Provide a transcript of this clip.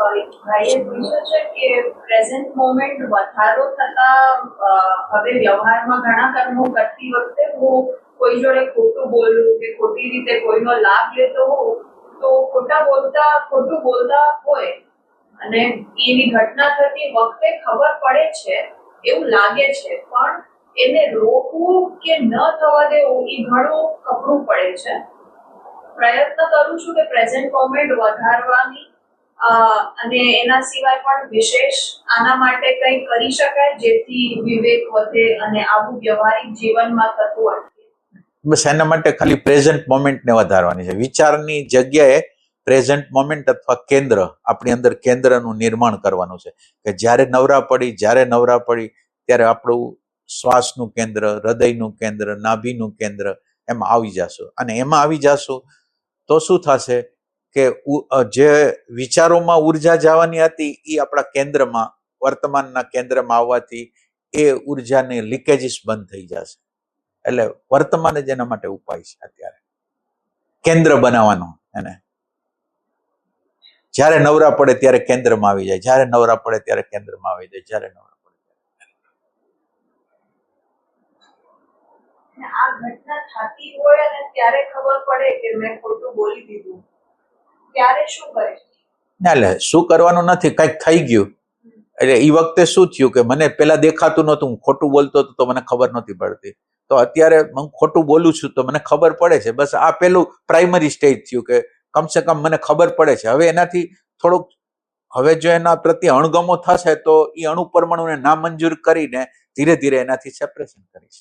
ભાઈએ પૂછ્યું છે કે પ્રેઝન્ટ મોમેન્ટ વધારો થતા હવે વ્યવહારમાં ઘણા કર્મો કરતી વખતે હું કોઈ જોડે ખોટું બોલું કે ખોટી રીતે કોઈનો લાભ લેતો હોઉં તો ખોટું બોલતા હોય અને એની ઘટના થતી વખતે ખબર પડે છે એવું લાગે છે, પણ એને રોકવું કે ન થવા દેવું એ ઘણું કપરું પડે છે. પ્રયત્ન કરું છું કે પ્રેઝન્ટ મોમેન્ટ વધારવાની અને એના સિવાય પણ વિશેષ આના માટે કંઈ કરી શકાય જેથી વિવેક વધે અને આવું વ્યવહારિક જીવનમાં થતું અટકે. બસ એના માટે ખાલી પ્રેઝન્ટ મોમેન્ટને વધારવાની છે. વિચારની જગ્યાએ પ્રેઝન્ટ મોમેન્ટ અથવા કેન્દ્ર, આપણી અંદર કેન્દ્રનું નિર્માણ કરવાનું છે કે જ્યારે નવરા પડી ત્યારે આપણું શ્વાસનું કેન્દ્ર, હૃદયનું કેન્દ્ર, નાભીનું કેન્દ્ર એમાં આવી જશું. અને એમાં આવી જશું તો શું થશે કે જે વિચારોમાં ઉર્જા જવાની હતી એ આપણા કેન્દ્રમાં, વર્તમાનના કેન્દ્રમાં આવવાથી એ ઉર્જાની લીકેજીસ બંધ થઈ જશે. એટલે વર્તમાન જ એના માટે ઉપાય છે. અત્યારે કેન્દ્ર બનાવવાનો, એને જ્યારે નવરા પડે ત્યારે કેન્દ્રમાં આવી જાય, જ્યારે નવરા પડે ત્યારે કેન્દ્રમાં આવી જાય, જ્યારે નવરા પડે. આ ઘટના થતી હોય અને ત્યારે ખબર પડે કે મેં ખોટું બોલી દીધું, ત્યારે શું કરે? એટલે શું કરવાનું નથી, કંઈક થઈ ગયું એટલે એ વખતે શું થયું કે મને પેલા દેખાતું નહોતું, હું ખોટું બોલતો હતો તો મને ખબર નહોતી પડતી, તો અત્યારે હું ખોટું બોલું છું તો મને ખબર પડે છે. બસ આ પેલું પ્રાઇમરી સ્ટેજ થયું કે કમસે કમ મને ખબર પડે છે. હવે એનાથી થોડુંક, હવે જો એના પ્રત્યે અણગમો થશે તો એ અણુ પરમાણુને નામંજૂર કરીને ધીરે ધીરે એનાથી સેપરેશન કરીશ.